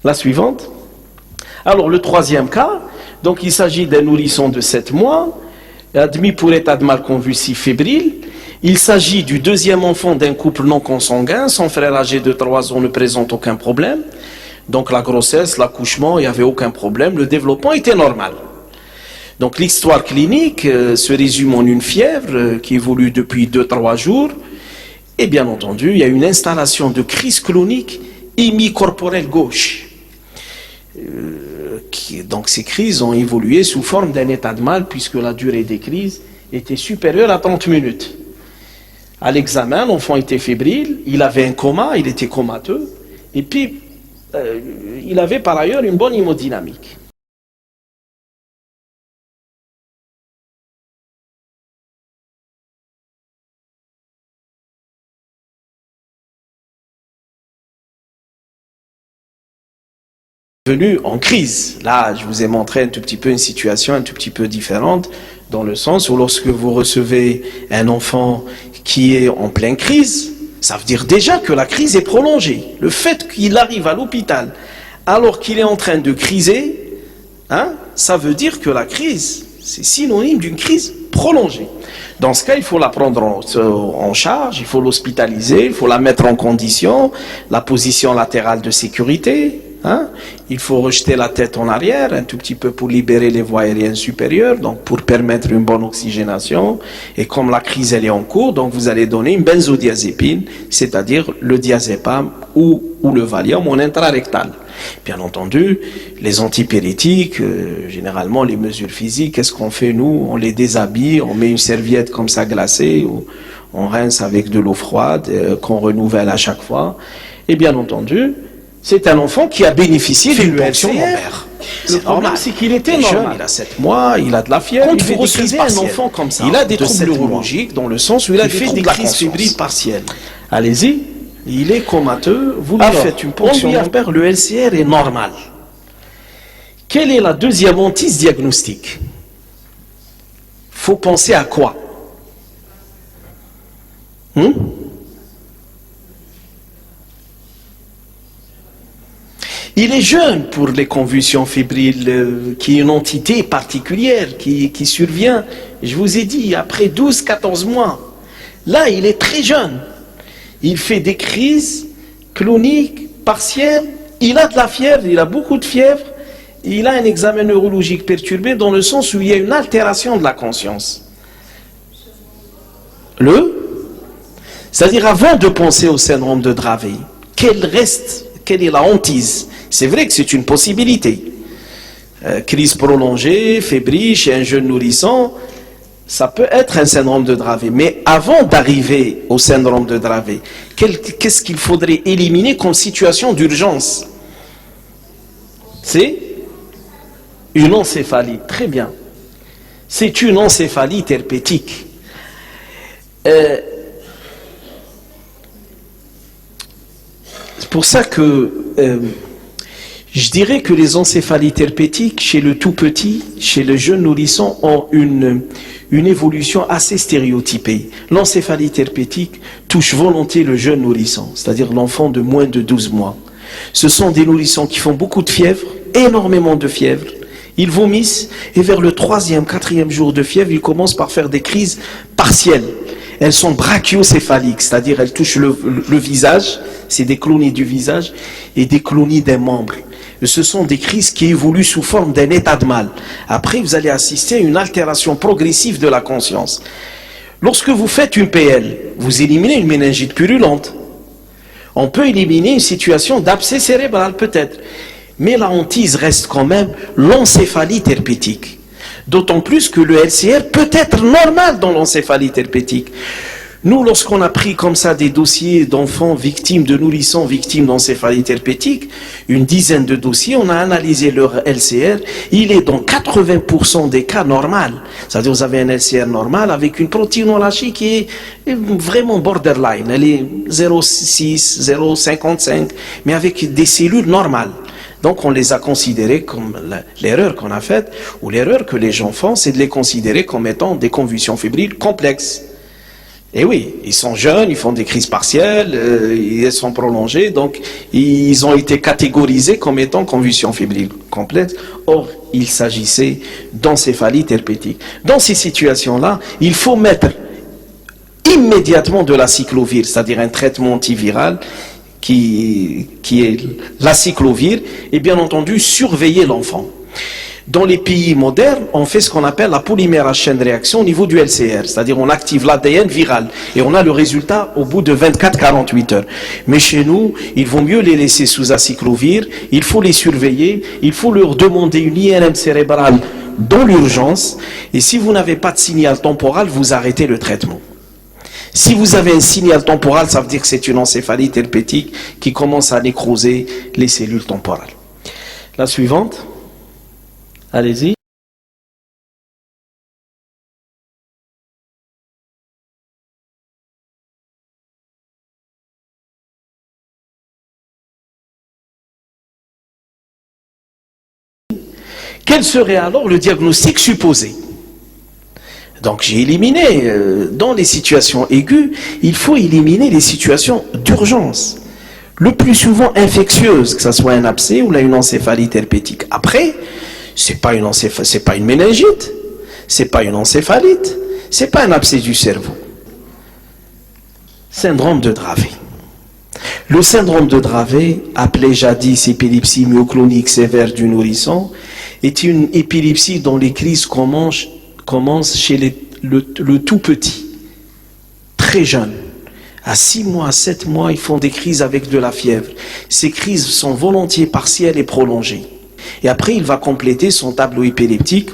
La suivante. Alors, le troisième cas, donc il s'agit d'un nourrisson de 7 mois, admis pour état de mal convulsif fébrile. Il s'agit du deuxième enfant d'un couple non consanguin. Son frère âgé de 3 ans ne présente aucun problème. Donc la grossesse, l'accouchement, il n'y avait aucun problème. Le développement était normal. Donc l'histoire clinique se résume en une fièvre qui évolue depuis 2-3 jours. Et bien entendu, il y a une installation de crise clonique hémicorporelle gauche. Donc ces crises ont évolué sous forme d'un état de mal puisque la durée des crises était supérieure à 30 minutes. À l'examen, l'enfant était fébrile, il avait un coma, il était comateux, et puis il avait par ailleurs une bonne hémodynamique. Venu en crise. Là, je vous ai montré un tout petit peu une situation un tout petit peu différente, dans le sens où lorsque vous recevez un enfant qui est en pleine crise, ça veut dire déjà que la crise est prolongée. Le fait qu'il arrive à l'hôpital alors qu'il est en train de criser, ça veut dire que la crise, c'est synonyme d'une crise prolongée. Dans ce cas, il faut la prendre en charge, il faut l'hospitaliser, il faut la mettre en condition, la position latérale de sécurité. Il faut rejeter la tête en arrière un tout petit peu pour libérer les voies aériennes supérieures, donc pour permettre une bonne oxygénation. Et comme la crise elle est en cours, donc vous allez donner une benzodiazépine, c'est-à-dire le diazépam ou le Valium en intrarectal. Bien entendu, les antipyrétiques, généralement les mesures physiques, qu'est-ce qu'on fait nous? On les déshabille, on met une serviette comme ça glacée, ou on rince avec de l'eau froide qu'on renouvelle à chaque fois. Et bien entendu, c'est un enfant qui a bénéficié d'une pension mère. Le problème, c'est qu'il était normal. Il a 7 mois, il a de la fièvre. Quand vous recevez un enfant comme ça, il a des troubles neurologiques, dans le sens où il a des crises fébriles partielles. Allez-y, il est comateux, vous lui faites une ponction mammaire, le LCR est normal. Quelle est la deuxième hantise diagnostique? Faut penser à quoi? Il est jeune pour les convulsions fébriles, qui est une entité particulière, qui survient, je vous ai dit, après 12-14 mois. Là, il est très jeune. Il fait des crises cloniques, partielles. Il a de la fièvre, il a beaucoup de fièvre. Il a un examen neurologique perturbé dans le sens où il y a une altération de la conscience. C'est-à-dire avant de penser au syndrome de Dravet, quelle est la hantise? C'est vrai que c'est une possibilité. Crise prolongée, fébrile chez un jeune nourrisson, ça peut être un syndrome de Dravet. Mais avant d'arriver au syndrome de Dravet, qu'est-ce qu'il faudrait éliminer comme situation d'urgence? C'est une encéphalie. Très bien. C'est une encéphalie herpétique. C'est pour ça que je dirais que les encéphalites herpétiques, chez le tout petit, chez le jeune nourrisson, ont une évolution assez stéréotypée. L'encéphalite herpétique touche volontiers le jeune nourrisson, c'est-à-dire l'enfant de moins de 12 mois. Ce sont des nourrissons qui font beaucoup de fièvre, énormément de fièvre. Ils vomissent et vers le 3e, 4e jour de fièvre, ils commencent par faire des crises partielles. Elles sont brachiocéphaliques, c'est-à-dire elles touchent le visage, c'est des clonies du visage et des clonies des membres. Ce sont des crises qui évoluent sous forme d'un état de mal. Après, vous allez assister à une altération progressive de la conscience. Lorsque vous faites une PL, vous éliminez une méningite purulente. On peut éliminer une situation d'abcès cérébral peut-être. Mais la hantise reste quand même l'encéphalite herpétique. D'autant plus que le LCR peut être normal dans l'encéphalite herpétique. Nous, lorsqu'on a pris comme ça des dossiers d'enfants victimes, de nourrissons victimes d'encéphalite herpétique, une dizaine de dossiers, on a analysé leur LCR, il est dans 80% des cas normal. C'est-à-dire vous avez un LCR normal avec une protéinorachie qui est vraiment borderline, elle est 0,6, 0,55, mais avec des cellules normales. Donc on les a considérés comme l'erreur qu'on a faite, ou l'erreur que les gens font, c'est de les considérer comme étant des convulsions fébriles complexes. Et oui, ils sont jeunes, ils font des crises partielles, elles sont prolongées, donc ils ont été catégorisés comme étant convulsions fébriles complexes. Or, il s'agissait d'encéphalie herpétique. Dans ces situations-là, il faut mettre immédiatement de l'acyclovir, c'est-à-dire un traitement antiviral qui est l'acyclovir, et bien entendu surveiller l'enfant. Dans les pays modernes, on fait ce qu'on appelle la polymérase chaîne réaction au niveau du LCR, c'est-à-dire on active l'ADN viral et on a le résultat au bout de 24-48 heures. Mais chez nous, il vaut mieux les laisser sous acyclovir, il faut les surveiller, il faut leur demander une IRM cérébrale dans l'urgence, et si vous n'avez pas de signal temporal, vous arrêtez le traitement. Si vous avez un signal temporal, ça veut dire que c'est une encéphalie herpétique qui commence à nécroser les cellules temporales. La suivante. Allez-y. Quel serait alors le diagnostic supposé? Donc j'ai éliminé, dans les situations aiguës, il faut éliminer les situations d'urgence. Le plus souvent infectieuses, que ce soit un abcès ou là une encéphalite herpétique. Après, c'est pas une méningite, c'est pas une encéphalite, c'est pas un abcès du cerveau. Syndrome de Dravet. Le syndrome de Dravet, appelé jadis épilepsie myoclonique sévère du nourrisson, est une épilepsie dont les crises commencent chez le tout petit, très jeune. À 6 mois, 7 mois, ils font des crises avec de la fièvre. Ces crises sont volontiers partielles et prolongées. Et après, il va compléter son tableau épileptique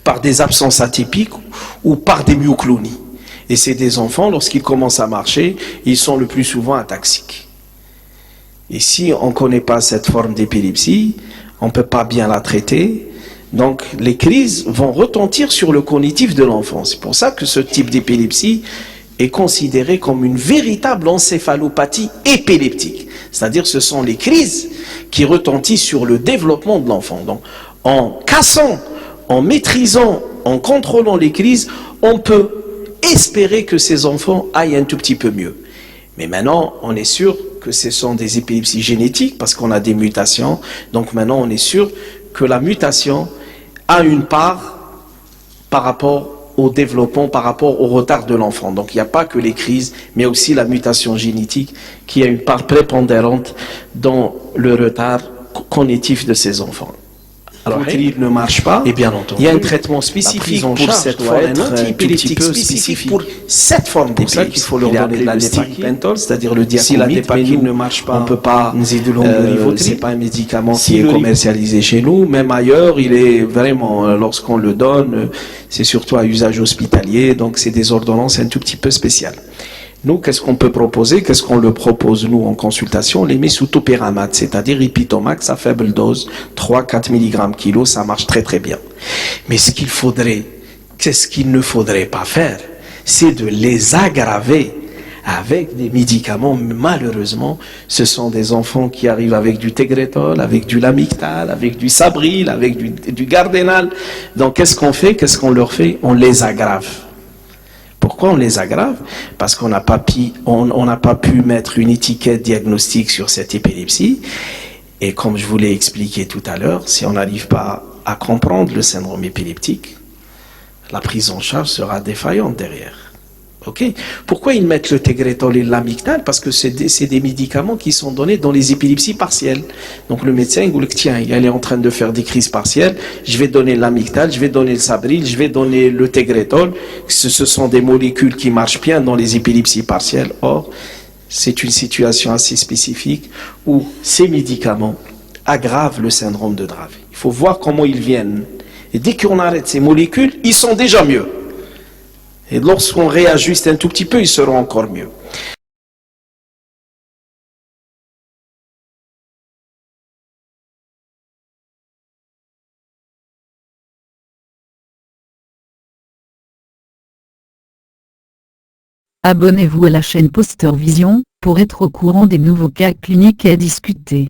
par des absences atypiques ou par des myoclonies. Et c'est des enfants, lorsqu'ils commencent à marcher, ils sont le plus souvent ataxiques. Et si on ne connaît pas cette forme d'épilepsie, on ne peut pas bien la traiter. Donc les crises vont retentir sur le cognitif de l'enfant. C'est pour ça que ce type d'épilepsie est considéré comme une véritable encéphalopathie épileptique. C'est-à-dire ce sont les crises qui retentissent sur le développement de l'enfant. Donc en cassant, en maîtrisant, en contrôlant les crises, on peut espérer que ces enfants aillent un tout petit peu mieux. Mais maintenant, on est sûr que ce sont des épilepsies génétiques parce qu'on a des mutations. Donc maintenant, on est sûr que la mutation a une part par rapport au développement, par rapport au retard de l'enfant. Donc il n'y a pas que les crises, mais aussi la mutation génétique qui a une part prépondérante dans le retard cognitif de ces enfants. Alors, il ne marche pas, et bien entendu, il y a un traitement spécifique pour cette forme, un anti-épileptique spécifique pour cette forme d'épilepsie. C'est pour ça qu'il faut leur donner de la dépakine, c'est-à-dire le diacomite. Si la dépakine ne marche pas, on ne peut pas, c'est pas un médicament qui est commercialisé chez nous, même ailleurs, il est vraiment, lorsqu'on le donne, c'est surtout à usage hospitalier, donc c'est des ordonnances un tout petit peu spéciales. Nous, qu'est-ce qu'on peut proposer? Qu'est-ce qu'on le propose, nous, en consultation? On les met sous topéramate, c'est-à-dire Ipitomax à faible dose, 3-4 mg kilo, ça marche très très bien. Mais qu'est-ce qu'il ne faudrait pas faire? C'est de les aggraver avec des médicaments. Malheureusement, ce sont des enfants qui arrivent avec du Tegretol, avec du Lamictal, avec du Sabril, avec du Gardénal. Donc, qu'est-ce qu'on fait? Qu'est-ce qu'on leur fait? On les aggrave. Pourquoi on les aggrave? Parce qu'on n'a pas pu mettre une étiquette diagnostique sur cette épilepsie. Et comme je vous l'ai expliqué tout à l'heure, si on n'arrive pas à comprendre le syndrome épileptique, la prise en charge sera défaillante derrière. Okay. Pourquoi ils mettent le Tegretol et l'Amictal? Parce que c'est des médicaments qui sont donnés dans les épilepsies partielles. Donc le médecin, il dit, tiens, il est en train de faire des crises partielles, je vais donner l'Amictal, je vais donner le Sabril, je vais donner le Tegretol. Ce sont des molécules qui marchent bien dans les épilepsies partielles. Or, c'est une situation assez spécifique où ces médicaments aggravent le syndrome de Dravet. Il faut voir comment ils viennent. Et dès qu'on arrête ces molécules, ils sont déjà mieux. Et lorsqu'on réajuste un tout petit peu, ils seront encore mieux. Abonnez-vous à la chaîne Poster Vision pour être au courant des nouveaux cas cliniques à discuter.